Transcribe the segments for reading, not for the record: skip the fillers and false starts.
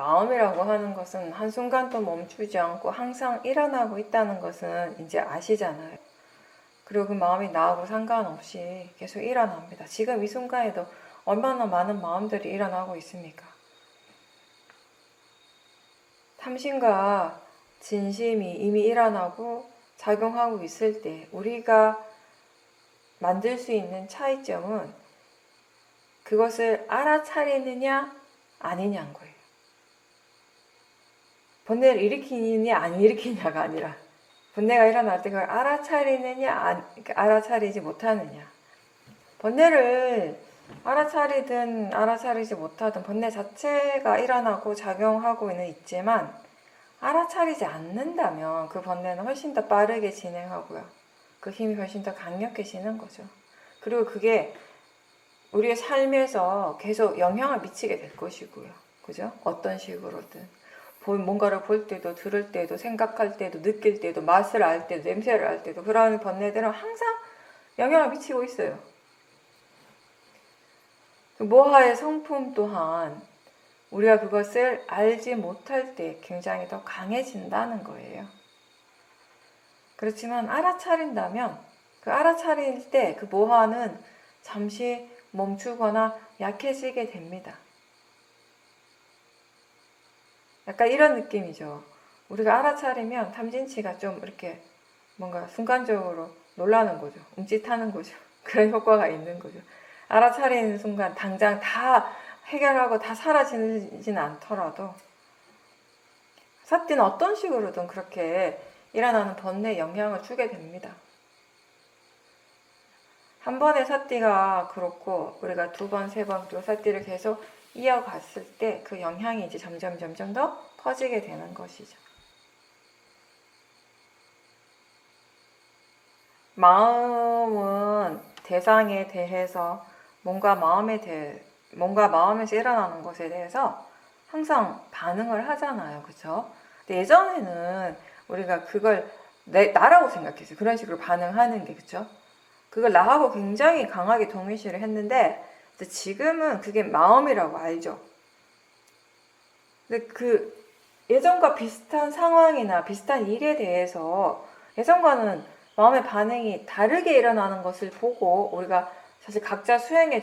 마음이라고 하는 것은 한순간도 멈추지 않고 항상 일어나고 있다는 것은 이제 아시잖아요. 그리고 그 마음이 나하고 상관없이 계속 일어납니다. 지금 이 순간에도 얼마나 많은 마음들이 일어나고 있습니까? 탐심과 진심이 이미 일어나고 작용하고 있을 때 우리가 만들 수 있는 차이점은 그것을 알아차리느냐 아니냐인 거예요. 번뇌를 일으키느냐 안 일으키느냐가 아니라 번뇌가 일어날 때 그걸 알아차리느냐 알아차리지 못하느냐. 번뇌를 알아차리든 알아차리지 못하든 번뇌 자체가 일어나고 작용하고는 있지만 알아차리지 않는다면 그 번뇌는 훨씬 더 빠르게 진행하고요. 그 힘이 훨씬 더 강력해지는 거죠. 그리고 그게 우리의 삶에서 계속 영향을 미치게 될 것이고요. 그죠? 어떤 식으로든. 뭔가를 볼 때도, 들을 때도, 생각할 때도, 느낄 때도, 맛을 알 때도, 냄새를 알 때도, 그런 번뇌들은 항상 영향을 미치고 있어요. 모하의 성품 또한 우리가 그것을 알지 못할 때 굉장히 더 강해진다는 거예요. 그렇지만 알아차린다면 그 알아차릴 때 그 모하는 잠시 멈추거나 약해지게 됩니다. 약간 이런 느낌이죠. 우리가 알아차리면 탐진치가 좀 이렇게 뭔가 순간적으로 놀라는 거죠. 움찔하는 거죠. 그런 효과가 있는 거죠. 알아차리는 순간 당장 다 해결하고 다 사라지진 않더라도 사띠는 어떤 식으로든 그렇게 일어나는 번뇌에 영향을 주게 됩니다. 한 번의 사띠가 그렇고 우리가 두 번, 세 번 또 사띠를 계속 이어갔을 때 그 영향이 이제 점점 더 커지게 되는 것이죠. 마음은 대상에 대해서 뭔가 마음에서 일어나는 것에 대해서 항상 반응을 하잖아요. 그렇죠? 근데 예전에는 우리가 그걸 나라고 생각했어요. 그런 식으로 반응하는 게. 그렇죠? 그걸 나하고 굉장히 강하게 동일시를 했는데 지금은 그게 마음이라고 알죠. 근데 그 예전과 비슷한 상황이나 비슷한 일에 대해서 예전과는 마음의 반응이 다르게 일어나는 것을 보고 우리가 사실 각자 수행의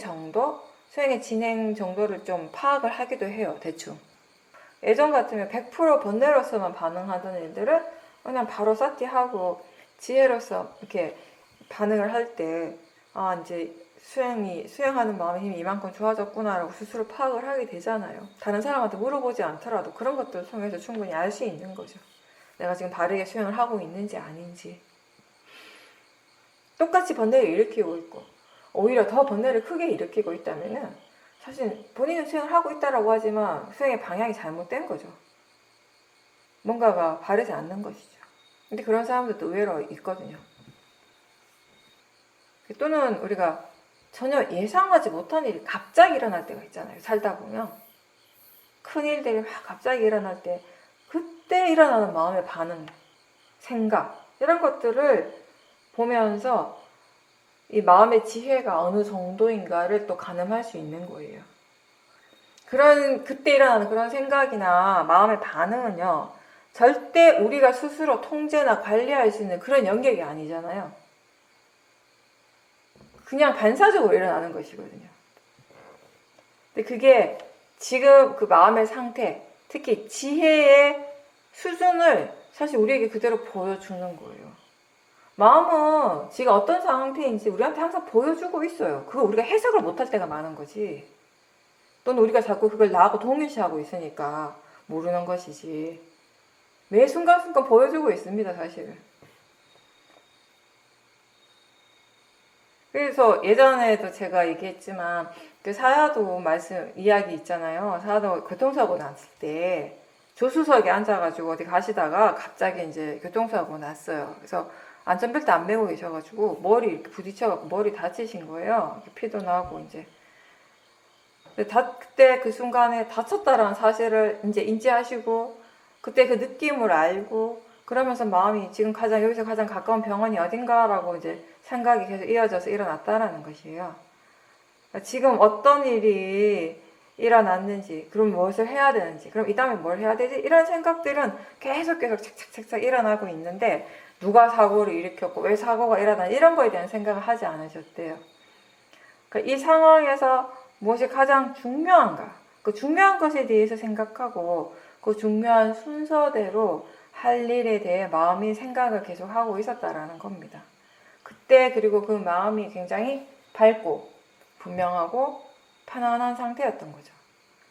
진행 정도를 좀 파악을 하기도 해요. 대충. 예전 같으면 100% 번뇌로서만 반응하던 애들은 그냥 바로 사티하고 지혜로서 이렇게 반응을 할 때 이제 수행하는 마음의 힘이 이만큼 좋아졌구나라고 스스로 파악을 하게 되잖아요. 다른 사람한테 물어보지 않더라도 그런 것들을 통해서 충분히 알 수 있는 거죠. 내가 지금 바르게 수행을 하고 있는지 아닌지. 똑같이 번뇌를 일으키고 있고 오히려 더 번뇌를 크게 일으키고 있다면 사실 본인은 수행을 하고 있다라고 하지만 수행의 방향이 잘못된 거죠. 뭔가가 바르지 않는 것이죠. 근데 그런 사람들도 의외로 있거든요. 또는 우리가 전혀 예상하지 못한 일이 갑자기 일어날 때가 있잖아요. 살다 보면 큰 일들이 막 갑자기 일어날 때 그때 일어나는 마음의 반응, 생각 이런 것들을 보면서 이 마음의 지혜가 어느 정도인가를 또 가늠할 수 있는 거예요. 그때 일어나는 그런 생각이나 마음의 반응은요, 절대 우리가 스스로 통제나 관리할 수 있는 그런 영역이 아니잖아요. 그냥 반사적으로 일어나는 것이거든요. 근데 그게 지금 그 마음의 상태, 특히 지혜의 수준을 사실 우리에게 그대로 보여주는 거예요. 마음은 지가 어떤 상태인지 우리한테 항상 보여주고 있어요. 그거 우리가 해석을 못할 때가 많은 거지. 또는 우리가 자꾸 그걸 나하고 동일시하고 있으니까 모르는 것이지. 매 순간순간 보여주고 있습니다, 사실. 그래서 예전에도 제가 얘기했지만 그 사야도 이야기 있잖아요. 사야도 교통사고 났을 때 조수석에 앉아가지고 어디 가시다가 갑자기 이제 교통사고 났어요. 그래서 안전벨트 안 매고 계셔가지고 머리 이렇게 부딪혀갖고 머리 다치신 거예요. 피도 나고 이제. 그때 그 순간에 다쳤다라는 사실을 이제 인지하시고 그때 그 느낌을 알고 그러면서 마음이 지금 여기서 가장 가까운 병원이 어딘가라고 이제 생각이 계속 이어져서 일어났다라는 것이에요. 지금 어떤 일이 일어났는지, 그럼 무엇을 해야 되는지, 그럼 이 다음에 뭘 해야 되지? 이런 생각들은 계속 착착착착 일어나고 있는데 누가 사고를 일으켰고 왜 사고가 일어나 이런 거에 대한 생각을 하지 않으셨대요. 그러니까 이 상황에서 무엇이 가장 중요한가? 그 중요한 것에 대해서 생각하고 그 중요한 순서대로 할 일에 대해 마음이 생각을 계속 하고 있었다라는 겁니다. 그때 그리고 그 마음이 굉장히 밝고 분명하고 편안한 상태였던 거죠.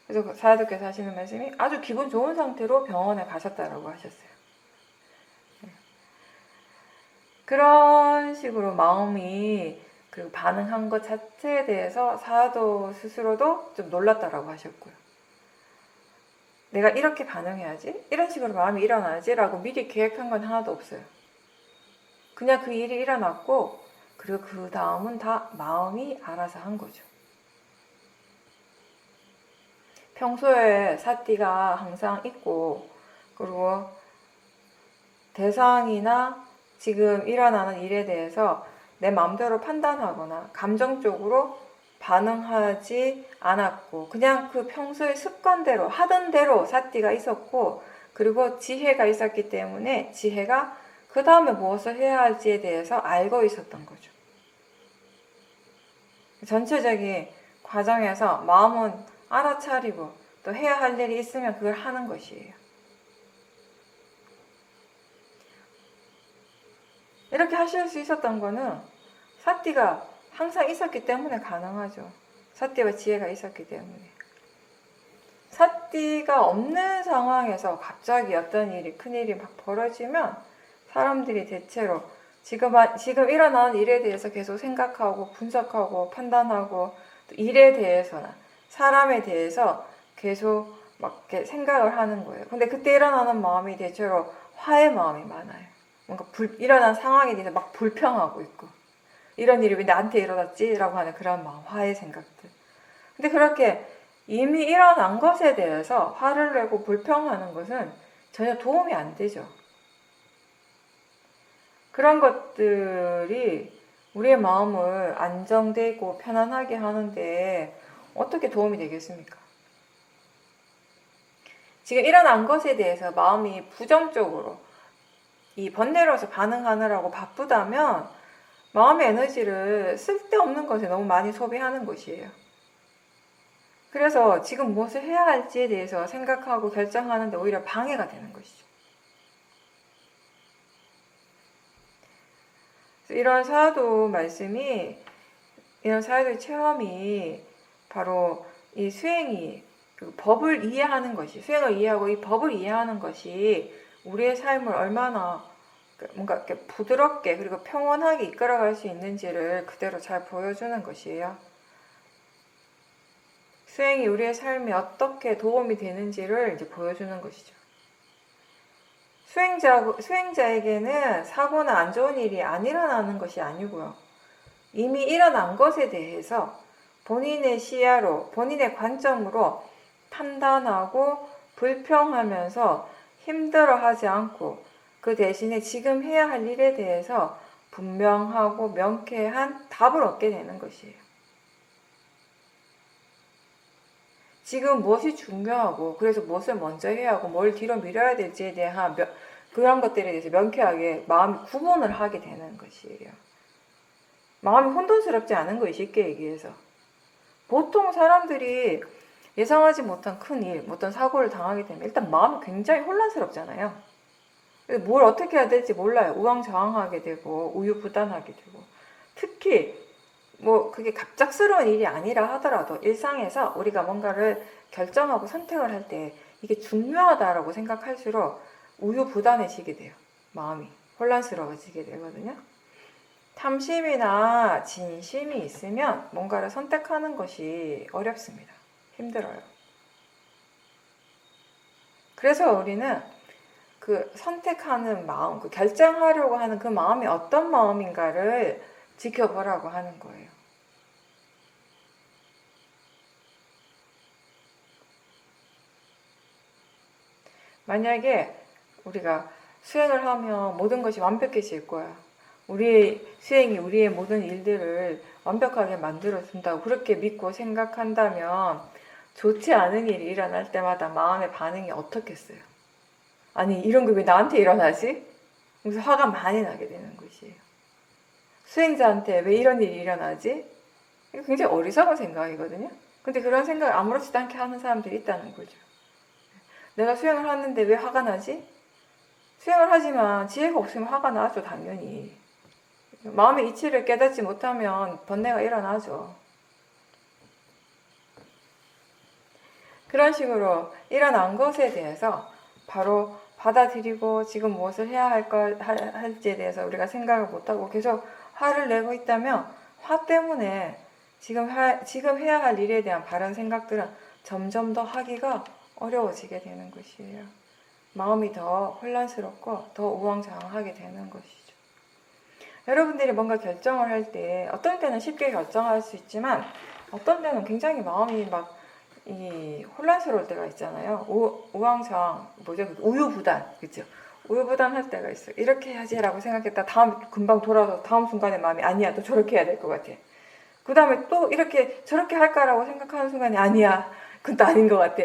그래서 사야도께서 하시는 말씀이 아주 기분 좋은 상태로 병원에 가셨다라고 하셨어요. 그런 식으로 마음이 그 반응한 것 자체에 대해서 사도 스스로도 좀 놀랐다라고 하셨고요. 내가 이렇게 반응해야지, 이런 식으로 마음이 일어나야지 라고 미리 계획한 건 하나도 없어요. 그냥 그 일이 일어났고 그리고 그 다음은 다 마음이 알아서 한 거죠. 평소에 사띠가 항상 있고 그리고 대상이나 지금 일어나는 일에 대해서 내 마음대로 판단하거나 감정적으로 반응하지 않았고 그냥 그 평소의 습관대로 하던 대로 사띠가 있었고 그리고 지혜가 있었기 때문에 지혜가 그 다음에 무엇을 해야 할지에 대해서 알고 있었던 거죠. 전체적인 과정에서 마음은 알아차리고 또 해야 할 일이 있으면 그걸 하는 것이에요. 이렇게 하실 수 있었던 거는 사띠가 항상 있었기 때문에 가능하죠. 사띠와 지혜가 있었기 때문에. 사띠가 없는 상황에서 갑자기 어떤 일이, 큰일이 막 벌어지면 사람들이 대체로 지금 일어나는 일에 대해서 계속 생각하고 분석하고 판단하고 또 일에 대해서나 사람에 대해서 계속 막 이렇게 생각을 하는 거예요. 근데 그때 일어나는 마음이 대체로 화의 마음이 많아요. 뭔가 일어난 상황에 대해서 막 불평하고 있고 이런 일이 왜 나한테 일어났지? 라고 하는 그런 마음, 화의 생각들. 근데 그렇게 이미 일어난 것에 대해서 화를 내고 불평하는 것은 전혀 도움이 안 되죠. 그런 것들이 우리의 마음을 안정되고 편안하게 하는데 어떻게 도움이 되겠습니까? 지금 일어난 것에 대해서 마음이 부정적으로 이 번뇌로서 반응하느라고 바쁘다면 마음의 에너지를 쓸데없는 것에 너무 많이 소비하는 것이에요. 그래서 지금 무엇을 해야 할지에 대해서 생각하고 결정하는데 오히려 방해가 되는 것이죠. 이런 사도 말씀이, 이런 사도의 체험이 바로 이 수행이, 그 법을 이해하는 것이, 수행을 이해하고 이 법을 이해하는 것이 우리의 삶을 얼마나 뭔가 이렇게 부드럽게 그리고 평온하게 이끌어갈 수 있는지를 그대로 잘 보여주는 것이에요. 수행이 우리의 삶에 어떻게 도움이 되는지를 이제 보여주는 것이죠. 수행자에게는 사고나 안 좋은 일이 안 일어나는 것이 아니고요. 이미 일어난 것에 대해서 본인의 시야로, 본인의 관점으로 판단하고 불평하면서 힘들어하지 않고 그 대신에 지금 해야 할 일에 대해서 분명하고 명쾌한 답을 얻게 되는 것이에요. 지금 무엇이 중요하고 그래서 무엇을 먼저 해야 하고 뭘 뒤로 미뤄야 될지에 대한 그런 것들에 대해서 명쾌하게 마음이 구분을 하게 되는 것이에요. 마음이 혼돈스럽지 않은 것이 쉽게 얘기해서. 보통 사람들이 예상하지 못한 큰일, 어떤 사고를 당하게 되면 일단 마음이 굉장히 혼란스럽잖아요. 뭘 어떻게 해야 될지 몰라요. 우왕좌왕하게 되고 우유부단하게 되고. 특히 그게 갑작스러운 일이 아니라 하더라도 일상에서 우리가 뭔가를 결정하고 선택을 할 때 이게 중요하다라고 생각할수록 우유부단해지게 돼요. 마음이 혼란스러워지게 되거든요. 탐심이나 진심이 있으면 뭔가를 선택하는 것이 어렵습니다. 힘들어요. 그래서 우리는 그 선택하는 마음, 그 결정하려고 하는 그 마음이 어떤 마음인가를 지켜보라고 하는 거예요. 만약에 우리가 수행을 하면 모든 것이 완벽해질 거야. 우리의 수행이 우리의 모든 일들을 완벽하게 만들어준다고 그렇게 믿고 생각한다면 좋지 않은 일이 일어날 때마다 마음의 반응이 어떻겠어요? 아니, 이런 게 왜 나한테 일어나지? 그래서 화가 많이 나게 되는 것이에요. 수행자한테 왜 이런 일이 일어나지? 이거 굉장히 어리석은 생각이거든요. 근데 그런 생각을 아무렇지도 않게 하는 사람들이 있다는 거죠. 내가 수행을 하는데 왜 화가 나지? 수행을 하지만 지혜가 없으면 화가 나죠, 당연히. 마음의 이치를 깨닫지 못하면 번뇌가 일어나죠. 그런 식으로 일어난 것에 대해서 바로 받아들이고 지금 무엇을 해야 할지에 대해서 우리가 생각을 못하고 계속 화를 내고 있다면 화 때문에 지금 해야 할 일에 대한 바른 생각들은 점점 더 하기가 어려워지게 되는 것이에요. 마음이 더 혼란스럽고 더 우왕좌왕하게 되는 것이죠. 여러분들이 뭔가 결정을 할 때 어떤 때는 쉽게 결정할 수 있지만 어떤 때는 굉장히 마음이 막 혼란스러울 때가 있잖아요. 우왕좌왕, 우유부단, 그죠? 우유부단할 때가 있어요. 이렇게 해야지라고 생각했다 금방 돌아서 다음 순간에 마음이 아니야, 또 저렇게 해야 될 것 같아. 그 다음에 또 이렇게 저렇게 할까라고 생각하는 순간에 아니야, 그건 또 아닌 것 같아.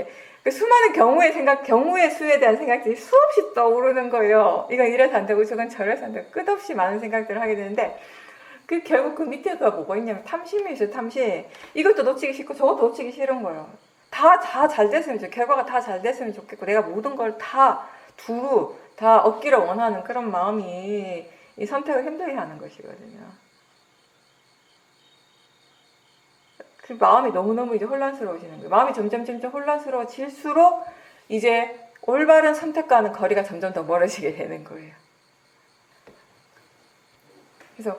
수많은 경우의 수에 대한 생각들이 수없이 떠오르는 거예요. 이건 이래서 안 되고 저건 저래서 안 되고 끝없이 많은 생각들을 하게 되는데 결국 그 밑에가 뭐가 있냐면 탐심이 있어요. 탐심. 이것도 놓치기 싫고 저것도 놓치기 싫은 거예요. 다 잘 됐으면 좋겠고 결과가 다 잘 됐으면 좋겠고 내가 모든 걸 다 두루 다 얻기를 원하는 그런 마음이 이 선택을 힘들게 하는 것이거든요. 그 마음이 너무너무 이제 혼란스러워지는 거예요. 마음이 점점 혼란스러워질수록 이제 올바른 선택과는 거리가 점점 더 멀어지게 되는 거예요. 그래서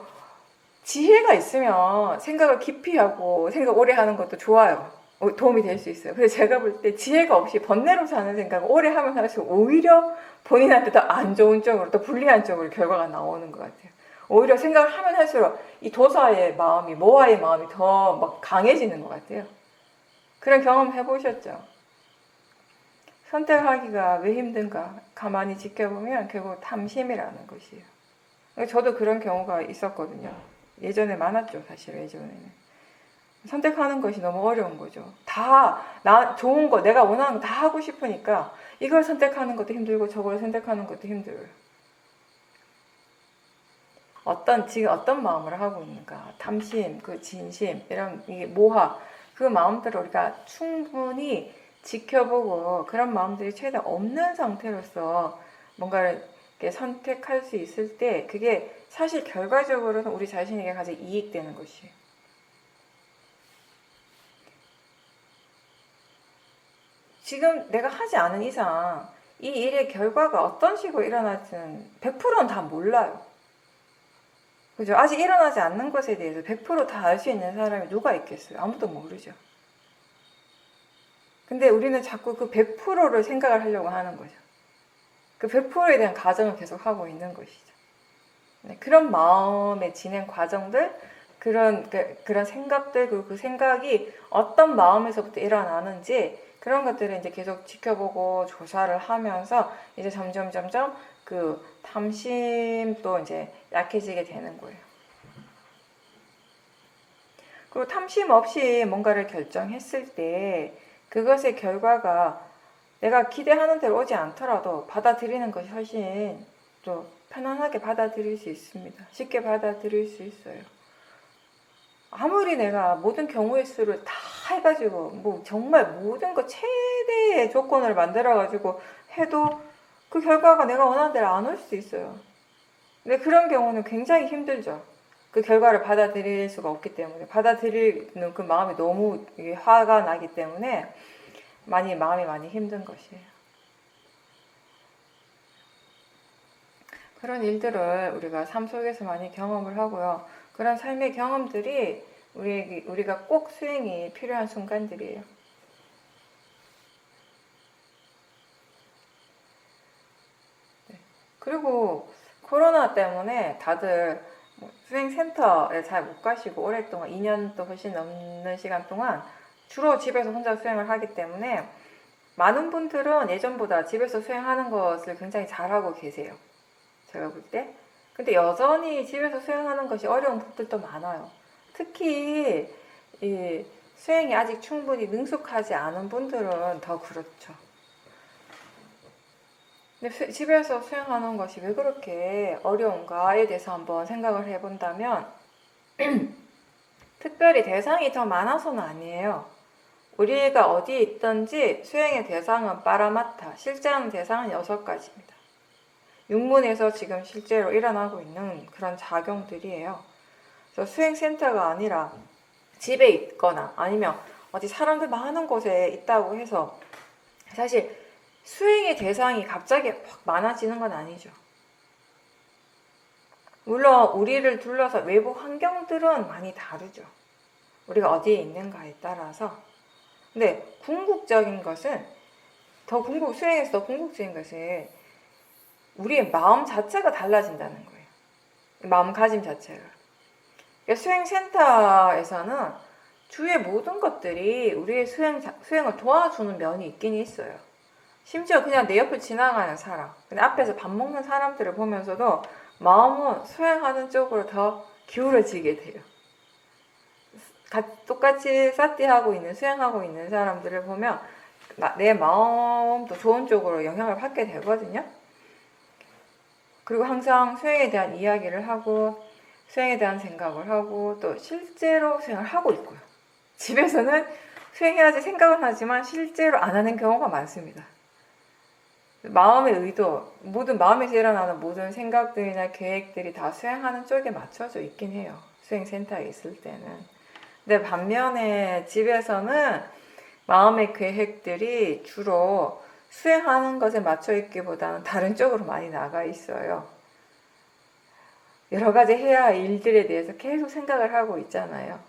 지혜가 있으면 생각을 깊이 하고 생각 오래 하는 것도 좋아요. 도움이 될 수 있어요. 그래서 제가 볼 때 지혜가 없이 번뇌로 사는 생각을 오래 하면 할수록 오히려 본인한테 더 안 좋은 쪽으로, 더 불리한 쪽으로 결과가 나오는 것 같아요. 오히려 생각을 하면 할수록 이 도사의 마음이, 모아의 마음이 더 막 강해지는 것 같아요. 그런 경험 해보셨죠? 선택하기가 왜 힘든가 가만히 지켜보면 결국 탐심이라는 것이에요. 저도 그런 경우가 있었거든요. 예전에 많았죠, 사실 예전에는. 선택하는 것이 너무 어려운 거죠. 좋은 거, 내가 원하는 거 다 하고 싶으니까 이걸 선택하는 것도 힘들고 저걸 선택하는 것도 힘들어요. 지금 어떤 마음을 하고 있는가? 탐심, 그 진심, 이게 모하, 그 마음들을 우리가 충분히 지켜보고 그런 마음들이 최대한 없는 상태로서 뭔가를 선택할 수 있을 때 그게 사실 결과적으로는 우리 자신에게 가장 이익되는 것이에요. 지금 내가 하지 않은 이상 이 일의 결과가 어떤 식으로 일어날지는 100%는 다 몰라요. 그죠? 아직 일어나지 않는 것에 대해서 100% 다 알 수 있는 사람이 누가 있겠어요? 아무도 모르죠. 근데 우리는 자꾸 그 100%를 생각을 하려고 하는 거죠. 그 100%에 대한 가정을 계속 하고 있는 것이죠. 네, 그런 마음의 진행 과정들, 그런 생각들, 그리고 그 생각이 어떤 마음에서부터 일어나는지 그런 것들을 이제 계속 지켜보고 조사를 하면서 이제 점점 그 탐심도 이제 약해지게 되는 거예요. 그리고 탐심 없이 뭔가를 결정했을 때 그것의 결과가 내가 기대하는 대로 오지 않더라도 받아들이는 것이 훨씬 또 편안하게 받아들일 수 있습니다. 쉽게 받아들일 수 있어요. 아무리 내가 모든 경우의 수를 다 해가지고 뭐 정말 모든 거 최대의 조건을 만들어가지고 해도 그 결과가 내가 원하는 대로 안 올 수도 있어요. 근데 그런 경우는 굉장히 힘들죠. 그 결과를 받아들일 수가 없기 때문에 받아들이는 그 마음이 너무 화가 나기 때문에 마음이 많이 힘든 것이에요. 그런 일들을 우리가 삶 속에서 많이 경험을 하고요. 그런 삶의 경험들이 우리가 꼭 수행이 필요한 순간들이에요. 네. 그리고 코로나 때문에 다들 수행센터에 잘 못 가시고 오랫동안 2년도 훨씬 넘는 시간 동안 주로 집에서 혼자 수행을 하기 때문에 많은 분들은 예전보다 집에서 수행하는 것을 굉장히 잘하고 계세요. 제가 볼 때. 근데 여전히 집에서 수행하는 것이 어려운 분들도 많아요. 특히 이 수행이 아직 충분히 능숙하지 않은 분들은 더 그렇죠. 근데 집에서 수행하는 것이 왜 그렇게 어려운가에 대해서 한번 생각을 해본다면 특별히 대상이 더 많아서는 아니에요. 우리가 어디에 있든지 수행의 대상은 빠라마타, 실제하는 대상은 6가지입니다. 육문에서 지금 실제로 일어나고 있는 그런 작용들이에요. 그래서 수행센터가 아니라 집에 있거나 아니면 어디 사람들 많은 곳에 있다고 해서 사실 수행의 대상이 갑자기 확 많아지는 건 아니죠. 물론 우리를 둘러서 외부 환경들은 많이 다르죠. 우리가 어디에 있는가에 따라서. 근데 궁극적인 것은 수행에서 더 궁극적인 것은 우리의 마음 자체가 달라진다는 거예요. 마음가짐 자체가. 그러니까 수행센터에서는 주위의 모든 것들이 우리의 수행을 도와주는 면이 있긴 있어요. 심지어 그냥 내 옆을 지나가는 사람, 근데 앞에서 밥 먹는 사람들을 보면서도 마음은 수행하는 쪽으로 더 기울어지게 돼요. 똑같이 사티하고 있는, 수행하고 있는 사람들을 보면 내 마음도 좋은 쪽으로 영향을 받게 되거든요. 그리고 항상 수행에 대한 이야기를 하고 수행에 대한 생각을 하고 또 실제로 수행을 하고 있고요. 집에서는 수행해야지 생각은 하지만 실제로 안 하는 경우가 많습니다. 마음의 의도, 마음에서 일어나는 모든 생각들이나 계획들이 다 수행하는 쪽에 맞춰져 있긴 해요. 수행센터에 있을 때는. 근데 반면에 집에서는 마음의 계획들이 주로 수행하는 것에 맞춰 있기보다는 다른 쪽으로 많이 나가 있어요. 여러 가지 해야 할 일들에 대해서 계속 생각을 하고 있잖아요.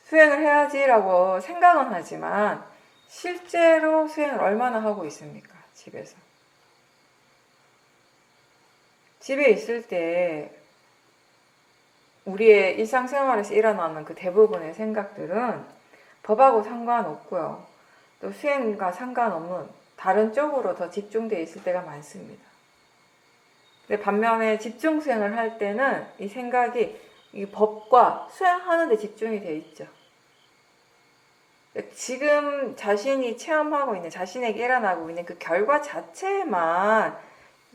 수행을 해야지라고 생각은 하지만 실제로 수행을 얼마나 하고 있습니까? 집에서. 집에 있을 때 우리의 일상생활에서 일어나는 그 대부분의 생각들은 법하고 상관없고요. 또 수행과 상관없는 다른 쪽으로 더 집중되어 있을 때가 많습니다. 근데 반면에 집중 수행을 할 때는 이 생각이 이 법과 수행하는 데 집중이 되어 있죠. 지금 자신이 체험하고 있는, 자신에게 일어나고 있는 그 결과 자체에만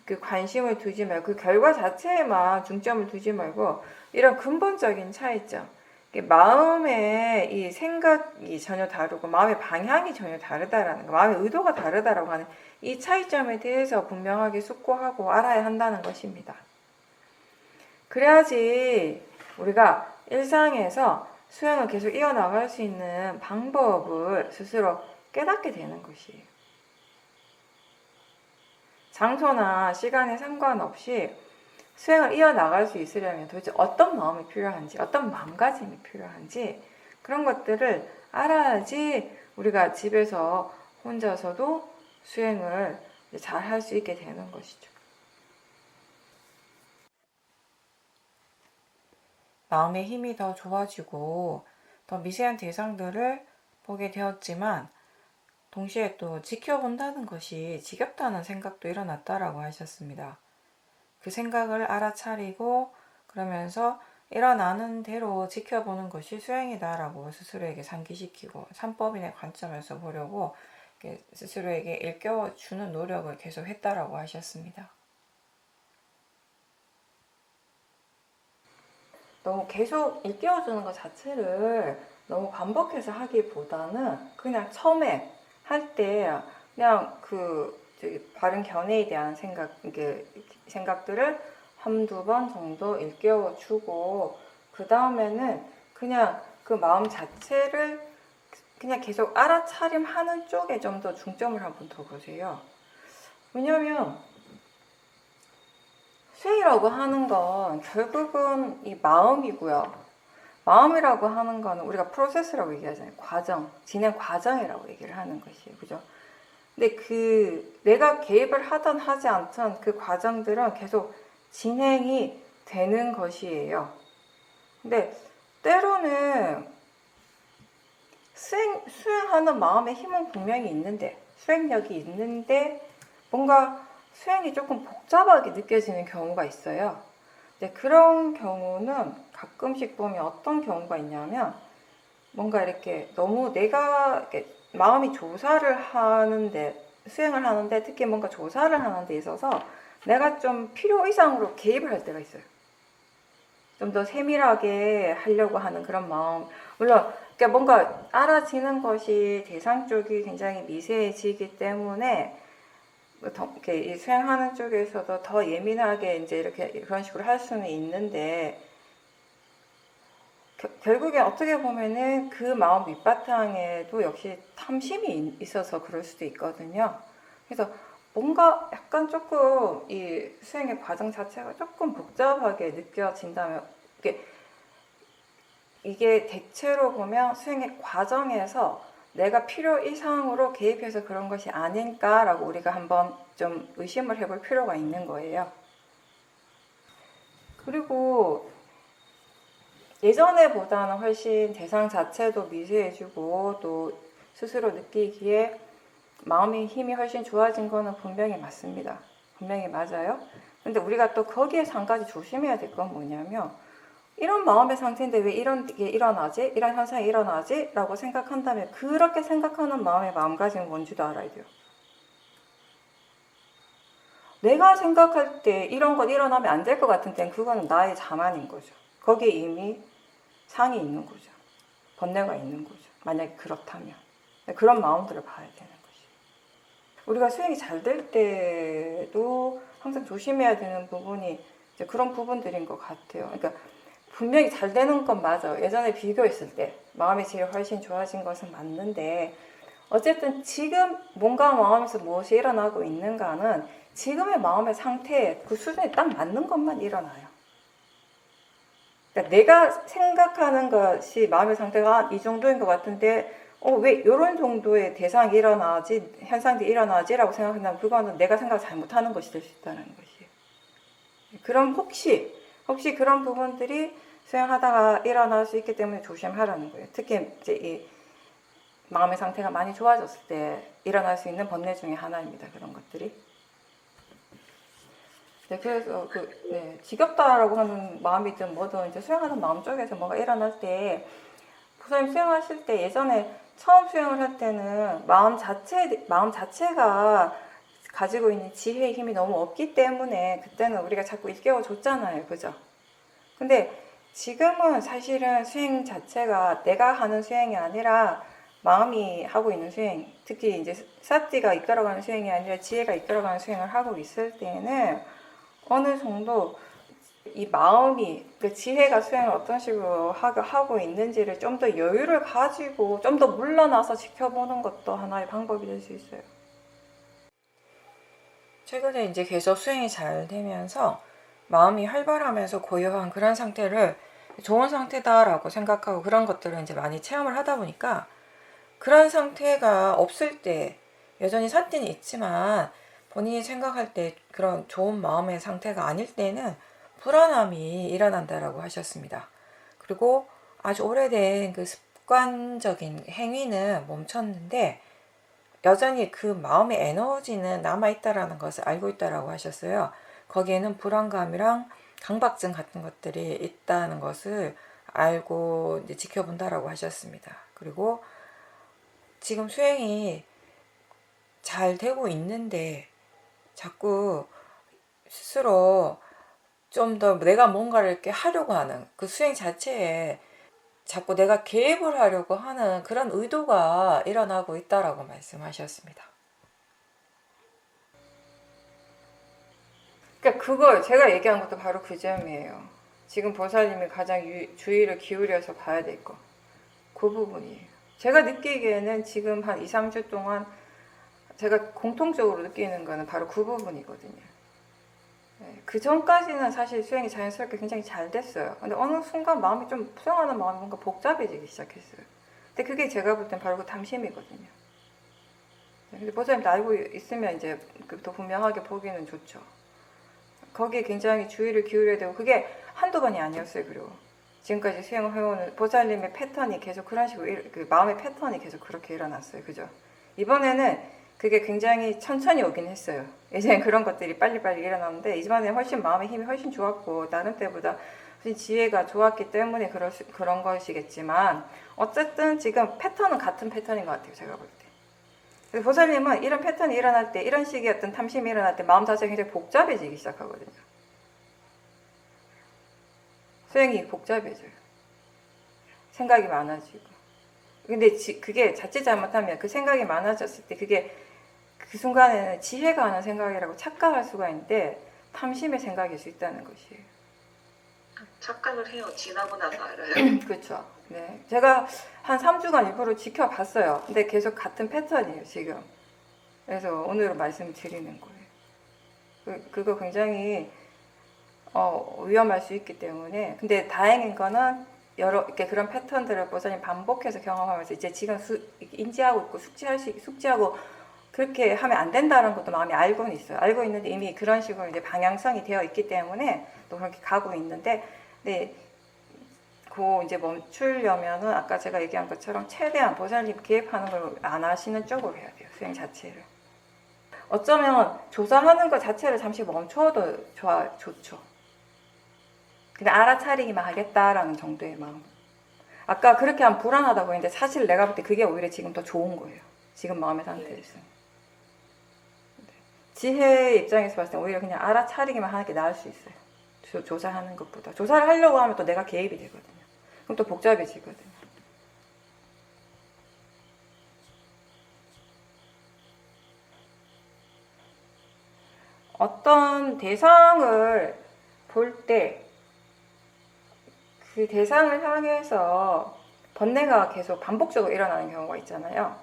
그 관심을 두지 말고 그 결과 자체에만 중점을 두지 말고 이런 근본적인 차이점, 마음의 이 생각이 전혀 다르고 마음의 방향이 전혀 다르다라는 거, 마음의 의도가 다르다라고 하는 이 차이점에 대해서 분명하게 숙고하고 알아야 한다는 것입니다. 그래야지 우리가 일상에서 수행을 계속 이어나갈 수 있는 방법을 스스로 깨닫게 되는 것이에요. 장소나 시간에 상관없이 수행을 이어나갈 수 있으려면 도대체 어떤 마음이 필요한지, 어떤 마음가짐이 필요한지 그런 것들을 알아야지 우리가 집에서 혼자서도 수행을 잘 할 수 있게 되는 것이죠. 마음의 힘이 더 좋아지고 더 미세한 대상들을 보게 되었지만 동시에 또 지켜본다는 것이 지겹다는 생각도 일어났다라고 하셨습니다. 그 생각을 알아차리고 그러면서 일어나는 대로 지켜보는 것이 수행이다라고 스스로에게 상기시키고 삼법인의 관점에서 보려고 스스로에게 일깨워주는 노력을 계속 했다라고 하셨습니다. 너무 계속 일깨워주는 것 자체를 너무 반복해서 하기보다는 그냥 처음에 할 때 그냥 바른 견해에 대한 생각들을 한두 번 정도 일깨워주고 그 다음에는 그냥 그 마음 자체를 그냥 계속 알아차림하는 쪽에 좀 더 중점을 한번 더 보세요. 왜냐면 수행이라고 하는 건 결국은 이 마음이고요. 마음이라고 하는 거는 우리가 프로세스라고 얘기하잖아요. 과정, 진행 과정이라고 얘기를 하는 것이에요. 그죠? 근데 내가 개입을 하든 하지 않든 그 과정들은 계속 진행이 되는 것이에요. 근데 때로는 수행하는 마음의 힘은 분명히 있는데, 수행력이 있는데 뭔가 수행이 조금 복잡하게 느껴지는 경우가 있어요. 근데 그런 경우는 가끔씩 보면 어떤 경우가 있냐면 뭔가 이렇게 너무 내가 이렇게 마음이 조사를 하는데, 수행을 하는데, 특히 뭔가 조사를 하는 데 있어서 내가 좀 필요 이상으로 개입을 할 때가 있어요. 좀 더 세밀하게 하려고 하는 그런 마음. 물론 그러니까 뭔가 알아지는 것이 대상 쪽이 굉장히 미세해지기 때문에 이렇게 이 수행하는 쪽에서도 더 예민하게 이제 이렇게 그런 식으로 할 수는 있는데, 결국엔 어떻게 보면은 그 마음 밑바탕에도 역시 탐심이 있어서 그럴 수도 있거든요. 그래서 뭔가 약간 조금 이 수행의 과정 자체가 조금 복잡하게 느껴진다면, 이게 대체로 보면 수행의 과정에서 내가 필요 이상으로 개입해서 그런 것이 아닐까라고 우리가 한번 좀 의심을 해볼 필요가 있는 거예요. 그리고 예전에보다는 훨씬 대상 자체도 미세해지고 또 스스로 느끼기에 마음의 힘이 훨씬 좋아진 거는 분명히 맞습니다. 분명히 맞아요. 근데 우리가 또 거기에서 한 가지 조심해야 될 건 뭐냐면, 이런 마음의 상태인데 왜 이런 게 일어나지? 이런 현상이 일어나지? 라고 생각한다면 그렇게 생각하는 마음의 마음가짐이 뭔지도 알아야 돼요. 내가 생각할 때 이런 것 일어나면 안 될 것 같은 때는 그거는 나의 자만인 거죠. 거기에 이미 상이 있는 거죠. 번뇌가 있는 거죠. 만약에 그렇다면. 그런 마음들을 봐야 되는 거지. 우리가 수행이 잘 될 때도 항상 조심해야 되는 부분이 이제 그런 부분들인 것 같아요. 그러니까 분명히 잘 되는 건 맞아요. 예전에 비교했을 때 마음이 제일 훨씬 좋아진 것은 맞는데, 어쨌든 지금 뭔가 마음에서 무엇이 일어나고 있는가는 지금의 마음의 상태에 그 수준에 딱 맞는 것만 일어나요. 그러니까 내가 생각하는 것이 마음의 상태가 이 정도인 것 같은데 왜 이런 정도의 대상이 일어나지, 현상들이 일어나지 라고 생각한다면 그거는 내가 생각을 잘못하는 것이 될 수 있다는 것이에요. 그럼 혹시 그런 부분들이 수행하다가 일어날 수 있기 때문에 조심하라는 거예요. 특히 이제 이 마음의 상태가 많이 좋아졌을 때 일어날 수 있는 번뇌 중에 하나입니다. 그런 것들이. 네, 그래서 지겹다라고 하는 마음이든 뭐든 이제 수행하는 마음 쪽에서 뭐가 일어날 때, 부처님 수행하실 때 예전에 처음 수행을 할 때는 마음 자체가 가지고 있는 지혜의 힘이 너무 없기 때문에 그때는 우리가 자꾸 일깨워 줬잖아요. 그죠? 근데 지금은 사실은 수행 자체가 내가 하는 수행이 아니라 마음이 하고 있는 수행, 특히 이제 사티가 이끌어가는 수행이 아니라 지혜가 이끌어가는 수행을 하고 있을 때는 어느 정도 이 마음이, 그 지혜가 수행을 어떤 식으로 하고 있는지를 좀 더 여유를 가지고 좀 더 물러나서 지켜보는 것도 하나의 방법이 될 수 있어요. 최근에 이제 계속 수행이 잘 되면서 마음이 활발하면서 고요한 그런 상태를 좋은 상태다라고 생각하고 그런 것들을 이제 많이 체험을 하다 보니까, 그런 상태가 없을 때 여전히 사티는 있지만 본인이 생각할 때 그런 좋은 마음의 상태가 아닐 때는 불안함이 일어난다라고 하셨습니다. 그리고 아주 오래된 그 습관적인 행위는 멈췄는데 여전히 그 마음의 에너지는 남아있다라는 것을 알고 있다라고 하셨어요. 거기에는 불안감이랑 강박증 같은 것들이 있다는 것을 알고 이제 지켜본다라고 하셨습니다. 그리고 지금 수행이 잘 되고 있는데 자꾸 스스로 좀 더 내가 뭔가를 이렇게 하려고 하는 그 수행 자체에 자꾸 내가 개입을 하려고 하는 그런 의도가 일어나고 있다라고 말씀하셨습니다. 그러니까 그걸 제가 얘기한 것도 바로 그 점이에요. 지금 보살님이 가장 주의를 기울여서 봐야 될 거, 그 부분이에요. 제가 느끼기에는 지금 한 2, 3주 동안 제가 공통적으로 느끼는 거는 바로 그 부분이거든요. 그 전까지는 사실 수행이 자연스럽게 굉장히 잘 됐어요. 근데 어느 순간 마음이 좀, 수행하는 마음이 뭔가 복잡해지기 시작했어요. 근데 그게 제가 볼 땐 바로 그 탐심이거든요. 근데 보살님도 알고 있으면 이제 더 분명하게 보기는 좋죠. 거기에 굉장히 주의를 기울여야 되고, 그게 한두 번이 아니었어요. 그리고 지금까지 수행을 해오는 보살님의 패턴이 계속 그런 식으로, 그 마음의 패턴이 계속 그렇게 일어났어요. 그죠? 이번에는 그게 굉장히 천천히 오긴 했어요. 예전에 그런 것들이 빨리빨리 일어났는데 이번에 훨씬 마음의 힘이 훨씬 좋았고, 다른 때보다 지혜가 좋았기 때문에 그런 것이겠지만 어쨌든 지금 패턴은 같은 패턴인 것 같아요. 제가 볼 때. 그래서 보살님은 이런 패턴이 일어날 때, 이런 식의 어떤 탐심이 일어날 때 마음 자체가 굉장히 복잡해지기 시작하거든요. 수행이 복잡해져요. 생각이 많아지고. 근데 그게 자칫 잘못하면 그 생각이 많아졌을 때 그게 그 순간에는 지혜가 하는 생각이라고 착각할 수가 있는데 탐심의 생각일 수 있다는 것이에요. 착각을 해요. 지나고 나서 알아요. 그렇죠. 네. 제가 한 3주간 일부러 지켜봤어요. 근데 계속 같은 패턴이에요, 지금. 그래서 오늘은 말씀드리는 거예요. 그거 굉장히 위험할 수 있기 때문에. 근데 다행인 거는 이렇게 그런 패턴들을 보살님 반복해서 경험하면서 이제 지금 인지하고 있고 숙지하고 그렇게 하면 안 된다는 것도 마음이 알고는 있어요. 알고 있는데 이미 그런 식으로 이제 방향성이 되어 있기 때문에 또 그렇게 가고 있는데, 네. 이제 멈추려면은 아까 제가 얘기한 것처럼 최대한 보살님 개입하는 걸 안 하시는 쪽으로 해야 돼요. 수행 자체를. 어쩌면 조사하는 것 자체를 잠시 멈춰도 좋죠. 그냥 알아차리기만 하겠다라는 정도의 마음. 아까 그렇게 하면 불안하다고 했는데 사실 내가 볼 때 그게 오히려 지금 더 좋은 거예요. 지금 마음의 상태에서. 지혜의 입장에서 봤을 때 오히려 그냥 알아차리기만 하는 게 나을 수 있어요. 조사하는 것보다. 조사를 하려고 하면 또 내가 개입이 되거든요. 그럼 또 복잡해지거든요. 어떤 대상을 볼 때 그 대상을 향해서 번뇌가 계속 반복적으로 일어나는 경우가 있잖아요.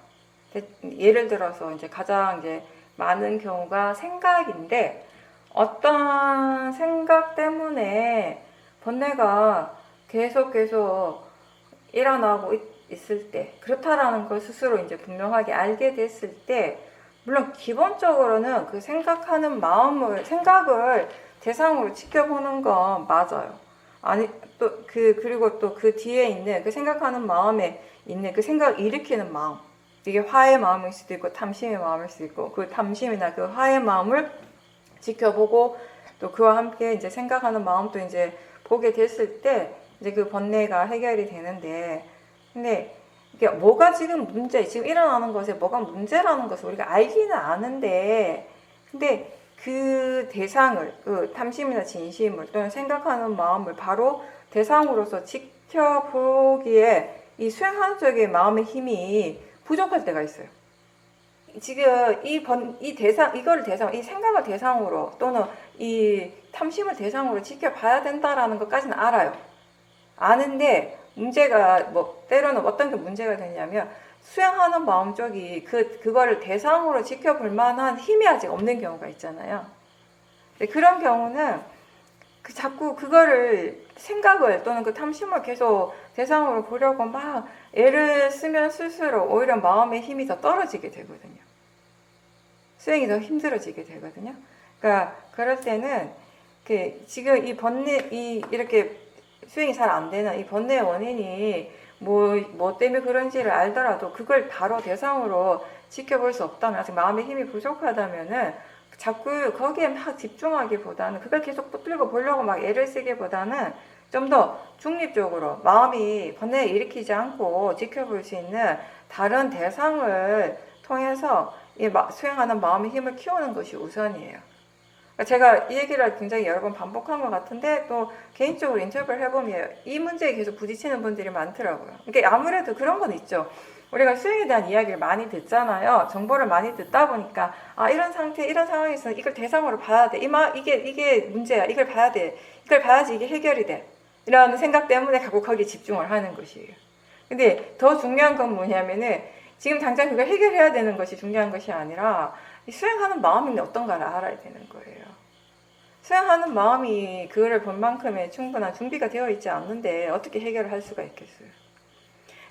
예를 들어서 이제 가장 이제 많은 경우가 생각인데 어떤 생각 때문에 번뇌가 계속 일어나고 있을 때, 그렇다라는 걸 스스로 이제 분명하게 알게 됐을 때, 물론 기본적으로는 그 생각을 대상으로 지켜보는 건 맞아요. 아니, 그리고 또 그 뒤에 있는 그 생각하는 마음에 있는 그 생각을 일으키는 마음. 이게 화의 마음일 수도 있고, 탐심의 마음일 수도 있고, 그 탐심이나 그 화의 마음을 지켜보고, 또 그와 함께 이제 생각하는 마음도 이제 보게 됐을 때, 이제 그 번뇌가 해결이 되는데, 근데 이게 뭐가 지금 일어나는 것에 뭐가 문제라는 것을 우리가 알기는 아는데, 근데 그 대상을, 그 탐심이나 진심을 또는 생각하는 마음을 바로 대상으로서 지켜보기에 이 수행하는 쪽의 마음의 힘이 부족할 때가 있어요. 지금 이 생각을 대상으로 또는 이 탐심을 대상으로 지켜봐야 된다라는 것까지는 알아요. 아는데 문제가 때로는 어떤 게 문제가 되냐면 수행하는 마음 쪽이 그거를 대상으로 지켜볼 만한 힘이 아직 없는 경우가 있잖아요. 그런 경우는 자꾸 그거를 생각을 또는 그 탐심을 계속 대상으로 보려고 막 애를 쓰면 쓸수록 오히려 마음의 힘이 더 떨어지게 되거든요. 수행이 더 힘들어지게 되거든요. 그러니까 그럴 때는 지금 이렇게 수행이 잘 안 되는 이 번뇌의 원인이 뭐 때문에 그런지를 알더라도 그걸 바로 대상으로 지켜볼 수 없다면, 아직 마음의 힘이 부족하다면은 자꾸 거기에 막 집중하기보다는, 그걸 계속 붙들고 보려고 막 애를 쓰기보다는 좀 더 중립적으로 번뇌를 일으키지 않고 지켜볼 수 있는 다른 대상을 통해서 수행하는 마음의 힘을 키우는 것이 우선이에요. 제가 이 얘기를 굉장히 여러 번 반복한 것 같은데, 또 개인적으로 인터뷰를 해보면 이 문제에 계속 부딪히는 분들이 많더라고요. 그러니까 아무래도 그런 건 있죠. 우리가 수행에 대한 이야기를 많이 듣잖아요. 정보를 많이 듣다 보니까 이런 상황에서 이걸 대상으로 봐야 돼. 이게 문제야. 이걸 봐야 돼. 이걸 봐야지 이게 해결이 돼. 이런 생각 때문에 자꾸 거기에 집중을 하는 것이에요. 근데 더 중요한 건 뭐냐면은 지금 당장 그걸 해결해야 되는 것이 중요한 것이 아니라 수행하는 마음이 어떤가를 알아야 되는 거예요. 수행하는 마음이 그거를 볼 만큼의 충분한 준비가 되어 있지 않는데 어떻게 해결을 할 수가 있겠어요.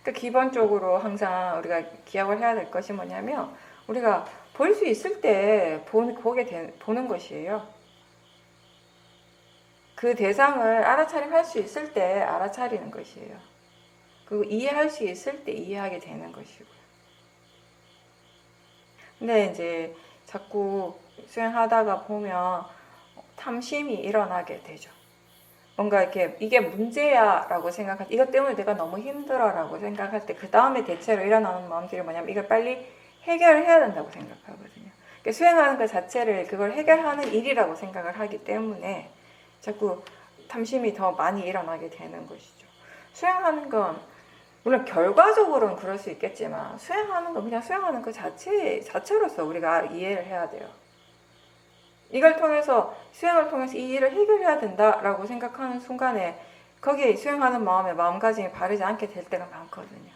그러니까 기본적으로 항상 우리가 기억을 해야 될 것이 뭐냐면, 우리가 볼 수 있을 때 보는 것이에요. 그 대상을 알아차림할 수 있을 때 알아차리는 것이에요. 그리고 이해할 수 있을 때 이해하게 되는 것이고요. 근데 이제 자꾸 수행하다가 보면 탐심이 일어나게 되죠. 뭔가 이렇게 이게 문제야 라고 생각할 때, 이것 때문에 내가 너무 힘들어 라고 생각할 때 그 다음에 대체로 일어나는 마음들이 뭐냐면 이걸 빨리 해결을 해야 된다고 생각하거든요. 그러니까 수행하는 것 자체를 그걸 해결하는 일이라고 생각을 하기 때문에 자꾸 탐심이 더 많이 일어나게 되는 것이죠. 수행하는 건 물론 결과적으로는 그럴 수 있겠지만 수행하는 건 그냥 수행하는 그 자체로서 우리가 이해를 해야 돼요. 이걸 통해서 수행을 통해서 이 일을 해결해야 된다라고 생각하는 순간에 거기에 수행하는 마음의 마음가짐이 바르지 않게 될 때가 많거든요.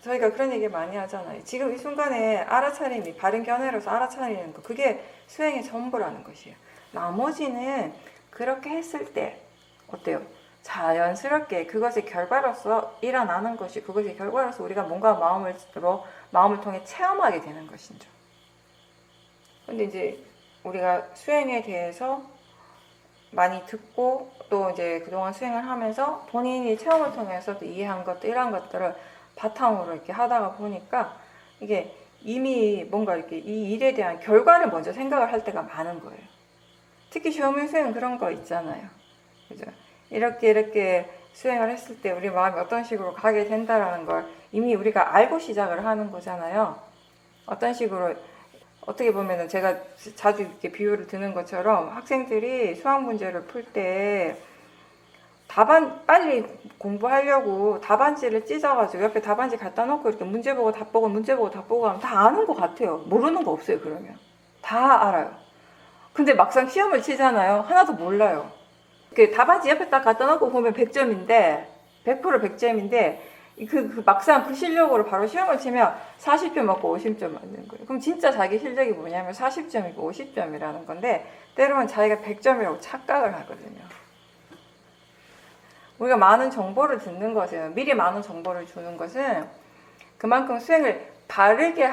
저희가 그런 얘기 많이 하잖아요. 지금 이 순간에 알아차림이 바른 견해로서 알아차리는 거, 그게 수행의 전부라는 것이에요. 나머지는 그렇게 했을 때 어때요? 자연스럽게 그것의 결과로서 일어나는 것이, 그것의 결과로서 우리가 뭔가 마음을 통해 체험하게 되는 것이죠. 근데 이제 우리가 수행에 대해서 많이 듣고 또 이제 그동안 수행을 하면서 본인이 체험을 통해서 또 이해한 것들, 이런 것들을 바탕으로 이렇게 하다가 보니까 이게 이미 뭔가 이렇게 이 일에 대한 결과를 먼저 생각을 할 때가 많은 거예요. 특히 시험일 수행은 그런 거 있잖아요. 그죠? 이렇게 수행을 했을 때 우리 마음이 어떤 식으로 가게 된다라는 걸 이미 우리가 알고 시작을 하는 거잖아요. 어떤 식으로, 어떻게 보면은 제가 자주 이렇게 비유를 드는 것처럼 학생들이 수학 문제를 풀 때 빨리 공부하려고 답안지를 찢어가지고 옆에 답안지 갖다 놓고 이렇게 문제 보고 답 보고 문제 보고 답 보고 하면 다 아는 것 같아요. 모르는 거 없어요, 그러면. 다 알아요. 근데 막상 시험을 치잖아요. 하나도 몰라요. 그 답안지 옆에 딱 갖다 놓고 보면 100점인데, 100% 100점인데, 막상 그 실력으로 바로 시험을 치면 40점 맞고 50점 맞는 거예요. 그럼 진짜 자기 실력이 뭐냐면 40점이고 50점이라는 건데, 때로는 자기가 100점이라고 착각을 하거든요. 우리가 많은 정보를 듣는 것은, 미리 많은 정보를 주는 것은 그만큼 수행을 바르게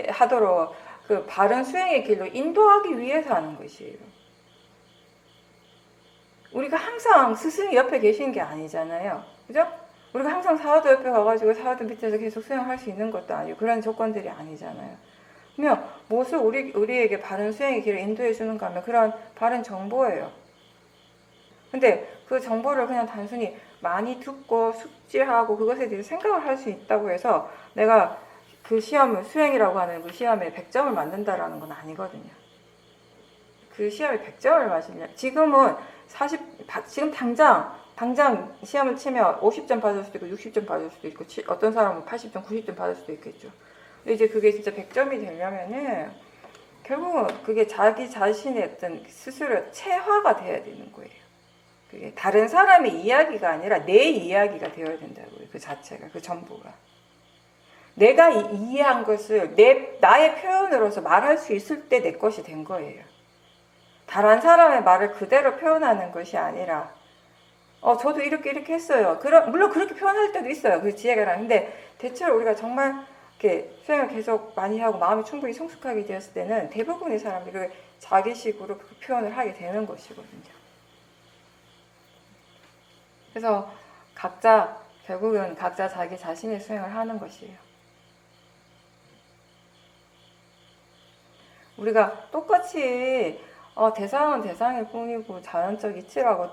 하도록 그 바른 수행의 길로 인도하기 위해서 하는 것이에요. 우리가 항상 스승이 옆에 계신 게 아니잖아요. 그죠? 우리가 항상 사화도 옆에 가가지고 사화도 밑에서 계속 수행할 수 있는 것도 아니고 그런 조건들이 아니잖아요. 그러면 무엇을 우리에게 바른 수행의 길을 인도해 주는가 하면 그런 바른 정보예요. 근데 그 정보를 그냥 단순히 많이 듣고 숙지하고 그것에 대해서 생각을 할 수 있다고 해서 내가 그 시험을, 수행이라고 하는 그 시험에 100점을 맞는다라는 건 아니거든요. 그 시험에 100점을 맞으려 지금은 지금 당장 시험을 치면 50점 받을 수도 있고 60점 받을 수도 있고 어떤 사람은 80점, 90점 받을 수도 있겠죠. 근데 이제 그게 진짜 100점이 되려면은 결국은 그게 자기 자신의 어떤 스스로 체화가 돼야 되는 거예요. 그게 다른 사람의 이야기가 아니라 내 이야기가 되어야 된다고요. 그 자체가, 그 전부가. 내가 이해한 것을 나의 표현으로서 말할 수 있을 때 내 것이 된 거예요. 다른 사람의 말을 그대로 표현하는 것이 아니라 저도 이렇게 했어요. 물론 그렇게 표현할 때도 있어요. 그 지혜가 나는데 대체로 우리가 정말 이렇게 수행을 계속 많이 하고 마음이 충분히 성숙하게 되었을 때는 대부분의 사람들이 자기식으로 그 표현을 하게 되는 것이거든요. 그래서 결국은 각자 자기 자신의 수행을 하는 것이에요. 우리가 똑같이 대상은 대상일 뿐이고 자연적 이치라고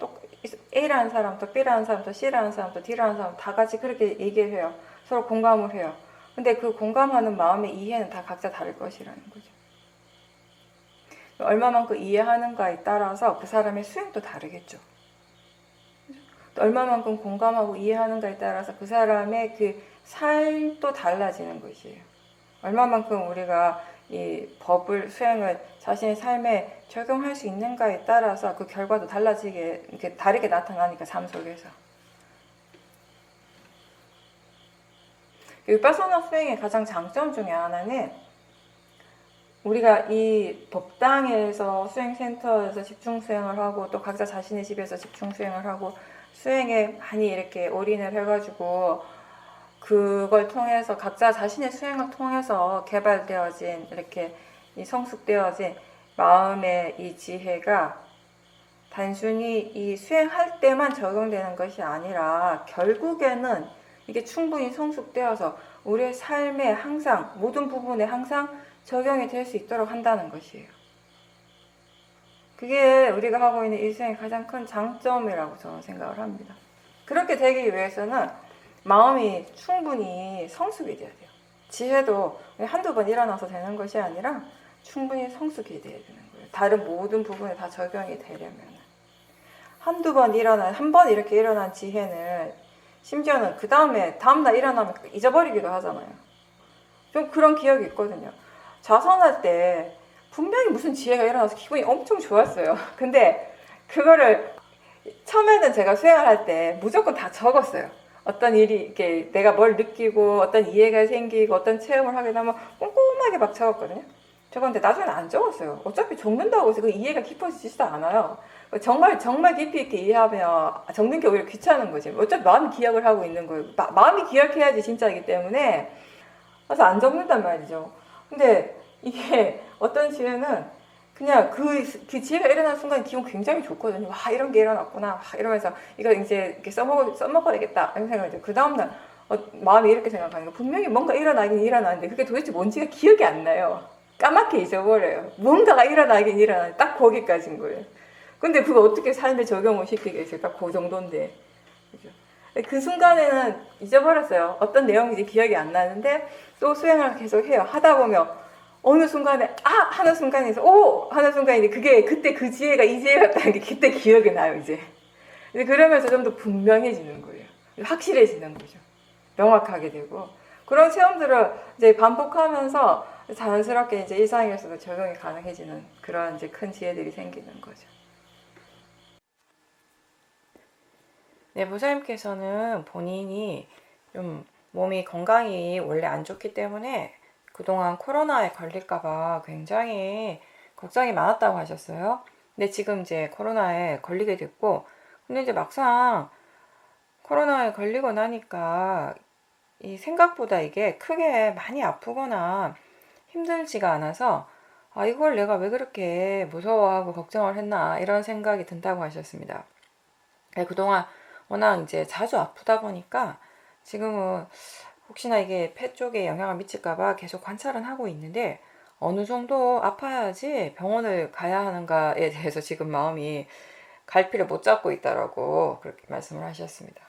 A라는 사람, 또 B라는 사람, 또 C라는 사람, 또 D라는 사람 다 같이 그렇게 얘기를 해요. 서로 공감을 해요. 근데 그 공감하는 마음의 이해는 다 각자 다를 것이라는 거죠. 얼마만큼 이해하는가에 따라서 그 사람의 수행도 다르겠죠. 또 얼마만큼 공감하고 이해하는가에 따라서 그 사람의 그 삶도 달라지는 것이에요. 얼마만큼 우리가 이 법을, 수행을 자신의 삶에 적용할 수 있는가에 따라서 그 결과도 이렇게 다르게 나타나니까 삶 속에서. 위파사나 수행의 가장 장점 중에 하나는 우리가 이 법당에서 수행센터에서 집중 수행을 하고 또 각자 자신의 집에서 집중 수행을 하고 수행에 많이 이렇게 올인을 해가지고 그걸 통해서 각자 자신의 수행을 통해서 개발되어진 이렇게 이 성숙되어진 마음의 이 지혜가 단순히 이 수행할 때만 적용되는 것이 아니라 결국에는 이게 충분히 성숙되어서 우리의 삶에 항상 모든 부분에 항상 적용이 될 수 있도록 한다는 것이에요. 그게 우리가 하고 있는 이 수행의 가장 큰 장점이라고 저는 생각을 합니다. 그렇게 되기 위해서는 마음이 충분히 성숙이 돼야 돼요. 지혜도 한두 번 일어나서 되는 것이 아니라 충분히 성숙이 돼야 되는 거예요. 다른 모든 부분에 다 적용이 되려면. 한두 번 일어난, 한 번 이렇게 일어난 지혜는 심지어는 그 다음에, 다음날 일어나면 잊어버리기도 하잖아요. 좀 그런 기억이 있거든요. 자선할 때 분명히 무슨 지혜가 일어나서 기분이 엄청 좋았어요. 근데 그거를 처음에는 제가 수행을 할 때 무조건 다 적었어요. 어떤 일이 이렇게 내가 뭘 느끼고 어떤 이해가 생기고 어떤 체험을 하게 되면 꼼꼼하게 막 적었거든요. 적었는데 나중에는 안 적었어요. 어차피 적는다고 해서 그 이해가 깊어지지도 않아요. 정말 깊이 있게 이해하면 적는 게 오히려 귀찮은 거지. 어차피 마음이 기억을 하고 있는 거예요. 마음이 기억해야지 진짜이기 때문에. 그래서 안 적는단 말이죠. 근데 이게 어떤 지혜는 그냥 그 지혜가 일어난 순간 기분 굉장히 좋거든요. 와, 이런 게 일어났구나. 와, 이러면서 이거 이제 이렇게 써먹어야겠다. 이런 생각이 들어요. 그 다음날 마음이 이렇게 생각하는 거. 분명히 뭔가 일어나긴 일어나는데 그게 도대체 뭔지가 기억이 안 나요. 까맣게 잊어버려요. 뭔가가 일어나긴 일어나는데 딱 거기까지인 거예요. 근데 그거 어떻게 삶에 적용을 시키겠어요? 딱 그 정도인데. 그죠? 그 순간에는 잊어버렸어요. 어떤 내용인지 기억이 안 나는데 또 수행을 계속 해요. 하다 보면 어느 순간에 하는 순간에서 하는 순간인데 그게 그때 그 지혜가 이 지혜였다는 게 그때 기억이 나요. 이제. 그러면서 좀 더 분명해지는 거예요. 확실해지는 거죠. 명확하게 되고 그런 체험들을 이제 반복하면서 자연스럽게 이제 일상에서도 적용이 가능해지는 그런 이제 큰 지혜들이 생기는 거죠. 네, 보살님께서는 본인이 좀 몸이 건강이 원래 안 좋기 때문에 그동안 코로나에 걸릴까봐 굉장히 걱정이 많았다고 하셨어요. 근데 지금 이제 코로나에 걸리게 됐고, 근데 이제 막상 코로나에 걸리고 나니까 이 생각보다 이게 크게 많이 아프거나 힘들지가 않아서 이걸 내가 왜 그렇게 무서워하고 걱정을 했나 이런 생각이 든다고 하셨습니다. 그동안 워낙 이제 자주 아프다 보니까 지금은 혹시나 이게 폐 쪽에 영향을 미칠까봐 계속 관찰은 하고 있는데 어느 정도 아파야지 병원을 가야 하는가에 대해서 지금 마음이 갈피를 못 잡고 있다라고 그렇게 말씀을 하셨습니다.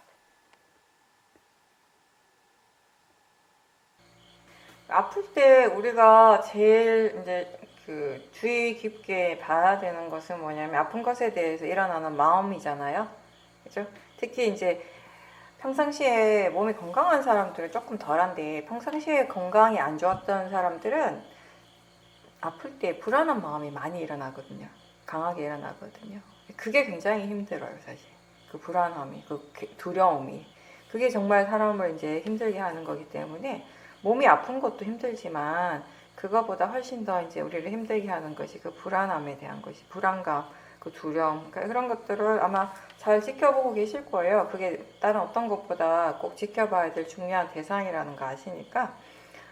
아플 때 우리가 제일 이제 그 주의 깊게 봐야 되는 것은 뭐냐면 아픈 것에 대해서 일어나는 마음이잖아요. 그죠? 특히 이제 평상시에 몸이 건강한 사람들은 조금 덜한데 평상시에 건강이 안 좋았던 사람들은 아플 때 불안한 마음이 많이 일어나거든요. 강하게 일어나거든요. 그게 굉장히 힘들어요, 사실. 그 불안함이, 그 두려움이. 그게 정말 사람을 이제 힘들게 하는 거기 때문에 몸이 아픈 것도 힘들지만 그거보다 훨씬 더 이제 우리를 힘들게 하는 것이 그 불안함에 대한 것이, 불안감, 그 두려움, 그러니까 그런 것들을 아마 잘 지켜보고 계실 거예요. 그게 다른 어떤 것보다 꼭 지켜봐야 될 중요한 대상이라는 거 아시니까.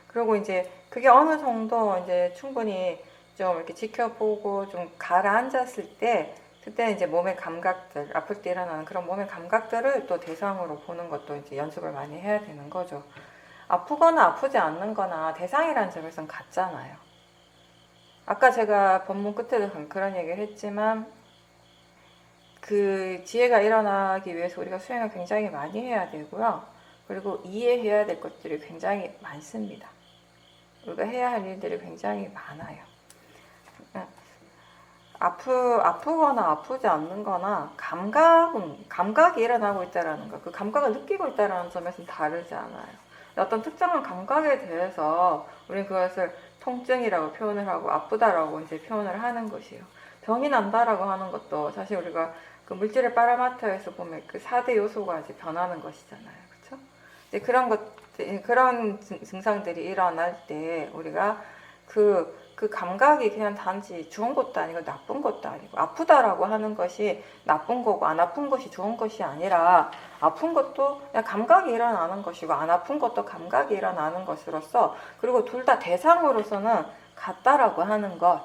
그리고 이제 그게 어느 정도 이제 충분히 좀 이렇게 지켜보고 좀 가라앉았을 때, 그때 이제 몸의 감각들, 아플 때 일어나는 그런 몸의 감각들을 또 대상으로 보는 것도 이제 연습을 많이 해야 되는 거죠. 아프거나 아프지 않는 거나 대상이라는 점에서는 같잖아요. 아까 제가 본문 끝에도 그런 얘기를 했지만 그 지혜가 일어나기 위해서 우리가 수행을 굉장히 많이 해야 되고요. 그리고 이해해야 될 것들이 굉장히 많습니다. 우리가 해야 할 일들이 굉장히 많아요. 아프거나 아프지 않는 거나 감각이 일어나고 있다는 거, 그 감각을 느끼고 있다는 점에서는 다르지 않아요. 어떤 특정한 감각에 대해서 우리는 그것을 통증이라고 표현을 하고 아프다라고 이제 표현을 하는 것이에요. 병이 난다라고 하는 것도 사실 우리가 그 물질의 파라마타에서 보면 그 4대 요소가 이제 변하는 것이잖아요. 그렇죠? 이제 그런 증상들이 일어날 때 우리가 그 감각이 그냥 단지 좋은 것도 아니고 나쁜 것도 아니고 아프다라고 하는 것이 나쁜 거고 안 아픈 것이 좋은 것이 아니라 아픈 것도 그냥 감각이 일어나는 것이고 안 아픈 것도 감각이 일어나는 것으로서 그리고 둘 다 대상으로서는 같다라고 하는 것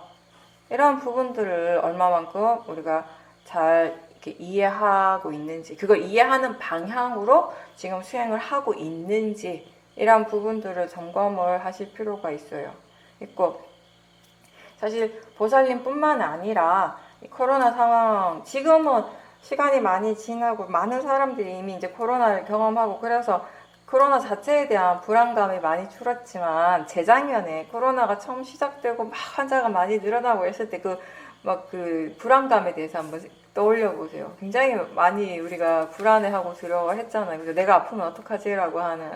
이런 부분들을 얼마만큼 우리가 잘 이렇게 이해하고 있는지 그걸 이해하는 방향으로 지금 수행을 하고 있는지 이런 부분들을 점검을 하실 필요가 있어요. 있고 사실 보살님뿐만 아니라 이 코로나 상황, 지금은 시간이 많이 지나고 많은 사람들이 이미 이제 코로나를 경험하고 그래서 코로나 자체에 대한 불안감이 많이 줄었지만 재작년에 코로나가 처음 시작되고 막 환자가 많이 늘어나고 했을 때 그 불안감에 대해서 한번 떠올려 보세요. 굉장히 많이 우리가 불안해하고 두려워했잖아요. 그래서 내가 아프면 어떡하지라고 하는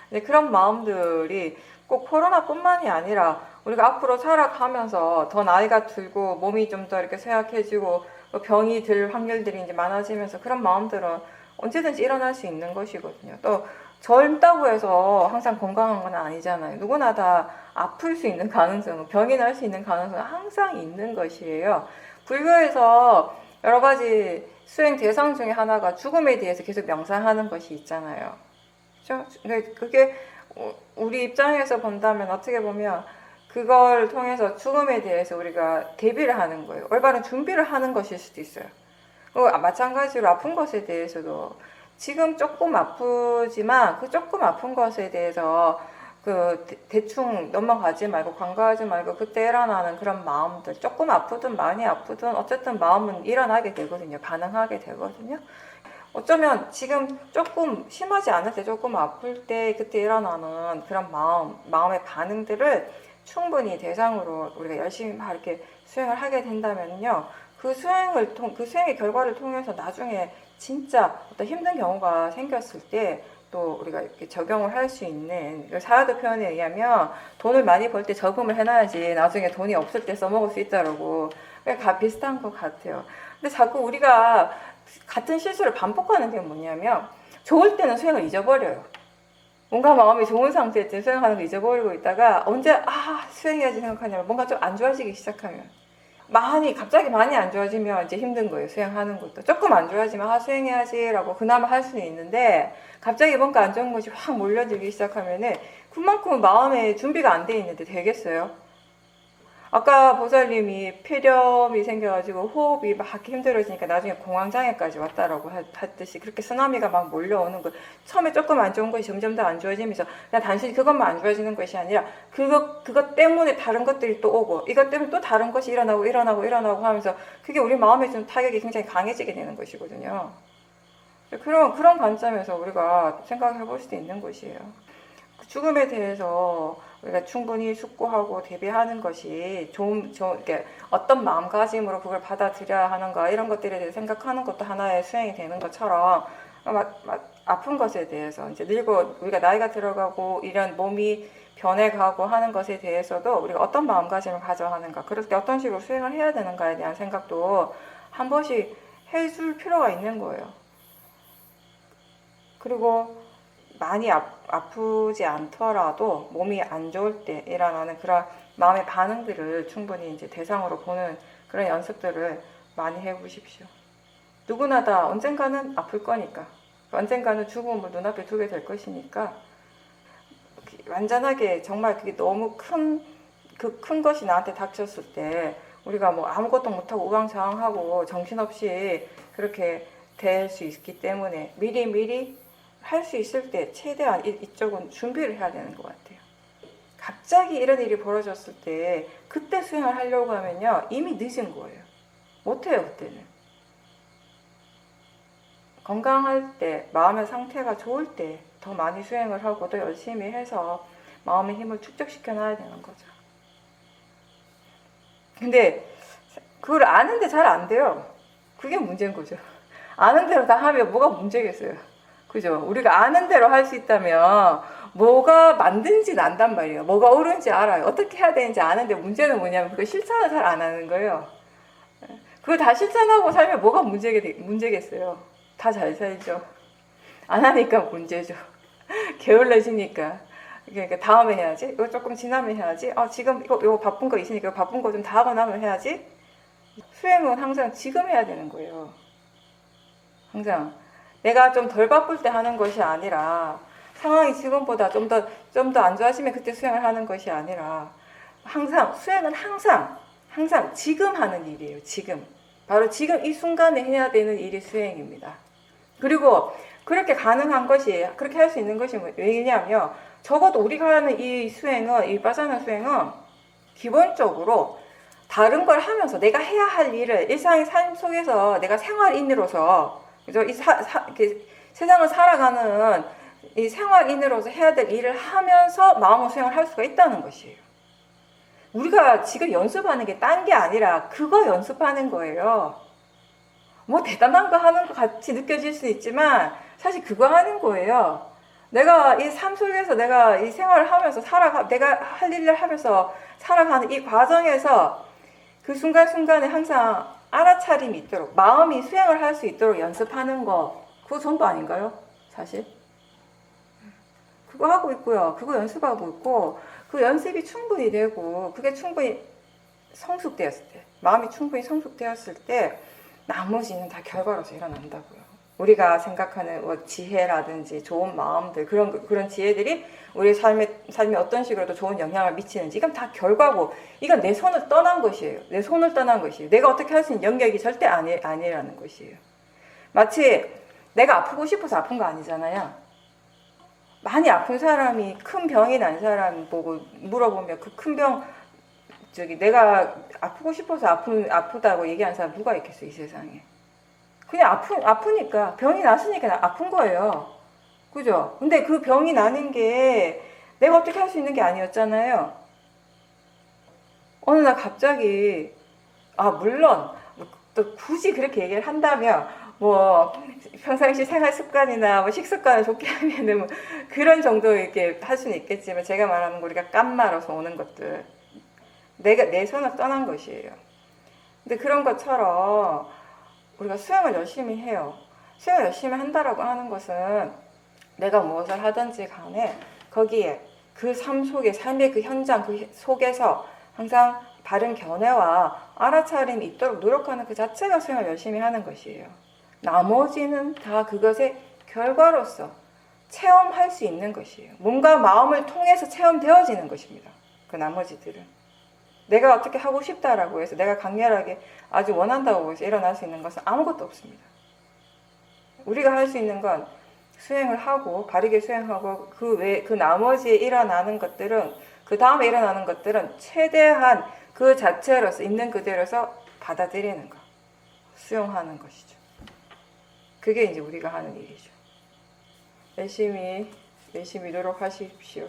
근데 그런 마음들이 꼭 코로나뿐만이 아니라 우리가 앞으로 살아가면서 더 나이가 들고 몸이 좀 더 이렇게 쇠약해지고 병이 들 확률들이 이제 많아지면서 그런 마음들은 언제든지 일어날 수 있는 것이거든요. 또 젊다고 해서 항상 건강한 건 아니잖아요. 누구나 다 아플 수 있는 가능성은, 병이 날 수 있는 가능성은 항상 있는 것이에요. 불교에서 여러 가지 수행 대상 중에 하나가 죽음에 대해서 계속 명상하는 것이 있잖아요. 그렇죠? 그게 우리 입장에서 본다면 어떻게 보면 그걸 통해서 죽음에 대해서 우리가 대비를 하는 거예요. 올바른 준비를 하는 것일 수도 있어요. 마찬가지로 아픈 것에 대해서도 지금 조금 아프지만 그 조금 아픈 것에 대해서 대충 넘어가지 말고 간과하지 말고 그때 일어나는 그런 마음들, 조금 아프든 많이 아프든 어쨌든 마음은 일어나게 되거든요. 반응하게 되거든요. 어쩌면 지금 조금 심하지 않을 때 조금 아플 때 그때 일어나는 그런 마음의 반응들을 충분히 대상으로 우리가 열심히 막 이렇게 수행을 하게 된다면요. 그 수행의 결과를 통해서 나중에 진짜 어떤 힘든 경우가 생겼을 때 또 우리가 이렇게 적용을 할 수 있는 사야도 표현에 의하면 돈을 많이 벌 때 저금을 해놔야지 나중에 돈이 없을 때 써먹을 수 있다라고 다 비슷한 것 같아요. 근데 자꾸 우리가 같은 실수를 반복하는 게 뭐냐면 좋을 때는 수행을 잊어버려요. 뭔가 마음이 좋은 상태일 때 수행하는 거 잊어버리고 있다가 언제 수행해야지 생각하냐면 뭔가 좀 안 좋아지기 시작하면 갑자기 많이 안 좋아지면 이제 힘든 거예요. 수행하는 것도. 조금 안 좋아지면 수행해야지라고 그나마 할 수는 있는데 갑자기 뭔가 안 좋은 것이 확 몰려들기 시작하면은 그만큼 마음에 준비가 안 돼 있는데 되겠어요? 아까 보살님이 폐렴이 생겨가지고 호흡이 막 힘들어지니까 나중에 공황장애까지 왔다라고 했듯이 그렇게 쓰나미가 막 몰려오는 거 처음에 조금 안 좋은 것이 점점 더 안 좋아지면서 그냥 단순히 그것만 안 좋아지는 것이 아니라 그것 때문에 다른 것들이 또 오고 이것 때문에 또 다른 것이 일어나고 하면서 그게 우리 마음에 준 타격이 굉장히 강해지게 되는 것이거든요. 그런 관점에서 우리가 생각해 볼 수도 있는 것이에요. 죽음에 대해서 우리가 충분히 숙고하고 대비하는 것이 이렇게 어떤 마음가짐으로 그걸 받아들여야 하는가 이런 것들에 대해 생각하는 것도 하나의 수행이 되는 것처럼 아픈 것에 대해서 이제 늙고 우리가 나이가 들어가고 이런 몸이 변해가고 하는 것에 대해서도 우리가 어떤 마음가짐을 가져하는가 그럴 때 어떤 식으로 수행을 해야 되는가에 대한 생각도 한 번씩 해줄 필요가 있는 거예요. 그리고 많이 아프지 않더라도 몸이 안 좋을 때 일어나는 그런 마음의 반응들을 충분히 이제 대상으로 보는 그런 연습들을 많이 해보십시오. 누구나 다 언젠가는 아플 거니까, 언젠가는 죽음을 눈앞에 두게 될 것이니까 완전하게 정말 그게 너무 큰 것이 나한테 닥쳤을 때 우리가 뭐 아무것도 못하고 우왕좌왕하고 정신없이 그렇게 될 수 있기 때문에 미리 할 수 있을 때 최대한 이쪽은 준비를 해야 되는 것 같아요. 갑자기 이런 일이 벌어졌을 때 그때 수행을 하려고 하면요 이미 늦은 거예요. 못해요 그때는. 건강할 때 마음의 상태가 좋을 때 더 많이 수행을 하고 더 열심히 해서 마음의 힘을 축적시켜 놔야 되는 거죠. 근데 그걸 아는데 잘 안 돼요. 그게 문제인 거죠. 아는 대로 다 하면 뭐가 문제겠어요. 그죠? 우리가 아는 대로 할 수 있다면 뭐가 맞는지 안단 말이에요. 뭐가 옳은지 알아요. 어떻게 해야 되는지 아는데 문제는 뭐냐면 그거 실천을 잘 안 하는 거예요. 그거 다 실천하고 살면 뭐가 문제겠어요. 다 잘 살죠. 안 하니까 문제죠. 게을러지니까. 그러니까 다음에 해야지. 이거 조금 지나면 해야지. 지금 이거 바쁜 거 있으니까 바쁜 거 좀 다 하고 나면 해야지. 수행은 항상 지금 해야 되는 거예요. 항상. 내가 좀 덜 바쁠 때 하는 것이 아니라 상황이 지금보다 좀 더 안 좋아지면 그때 수행을 하는 것이 아니라 수행은 항상 지금 하는 일이에요. 지금. 바로 지금 이 순간에 해야 되는 일이 수행입니다. 그리고 그렇게 가능한 것이 그렇게 할 수 있는 것이 왜냐면 적어도 우리가 하는 이 수행은 이 바사나 수행은 기본적으로 다른 걸 하면서 내가 해야 할 일을 일상의 삶 속에서 내가 생활인으로서 그죠? 이렇게 세상을 살아가는 이 생활인으로서 해야 될 일을 하면서 마음의 수행을 할 수가 있다는 것이에요. 우리가 지금 연습하는 게 딴 게 아니라 그거 연습하는 거예요. 뭐 대단한 거 하는 것 같이 느껴질 수 있지만 사실 그거 하는 거예요. 내가 이 삶 속에서 내가 이 생활을 하면서 내가 할 일을 하면서 살아가는 이 과정에서 그 순간순간에 항상 알아차림이 있도록 마음이 수행을 할 수 있도록 연습하는 거 그거 전부 아닌가요? 사실 그거 하고 있고요. 그거 연습하고 있고 그 연습이 충분히 되고 그게 충분히 성숙되었을 때 마음이 충분히 성숙되었을 때 나머지는 다 결과로서 일어난다고요. 우리가 생각하는 뭐 지혜라든지 좋은 마음들 그런 지혜들이 우리 삶에 어떤 식으로도 좋은 영향을 미치는지 이건 다 결과고 이건 내 손을 떠난 것이에요. 내 손을 떠난 것이에요. 내가 어떻게 할 수 있는 영역이 절대 아니라는 것이에요. 마치 내가 아프고 싶어서 아픈 거 아니잖아요. 많이 아픈 사람이 큰 병이 난 사람 보고 물어보면 그 큰 병 내가 아프고 싶어서 아프다고 얘기하는 사람 누가 있겠어 이 세상에. 그냥 아프니까 병이 났으니까 아픈 거예요. 그죠? 근데 그 병이 나는 게 내가 어떻게 할 수 있는 게 아니었잖아요. 어느 날 갑자기 물론 또 굳이 그렇게 얘기를 한다면 뭐 평상시 생활 습관이나 뭐 식습관을 좋게 하면은 뭐 그런 정도 이렇게 할 수는 있겠지만 제가 말하는 거 우리가 깜마로서 오는 것들 내 손을 떠난 것이에요. 근데 그런 것처럼 우리가 수행을 열심히 해요. 수행을 열심히 한다라고 하는 것은 내가 무엇을 하든지 간에 거기에 그 삶 속에 삶의 그 현장 그 속에서 항상 바른 견해와 알아차림이 있도록 노력하는 그 자체가 수행을 열심히 하는 것이에요. 나머지는 다 그것의 결과로서 체험할 수 있는 것이에요. 몸과 마음을 통해서 체험되어지는 것입니다. 그 나머지들은 내가 어떻게 하고 싶다라고 해서 내가 강렬하게 아주 원한다고 해서 일어날 수 있는 것은 아무것도 없습니다. 우리가 할 수 있는 건 수행을 하고 바르게 수행하고 그 나머지에 일어나는 것들은 그 다음에 일어나는 것들은 최대한 그 자체로서 있는 그대로서 받아들이는 것, 수용하는 것이죠. 그게 이제 우리가 하는 일이죠. 열심히 노력하십시오.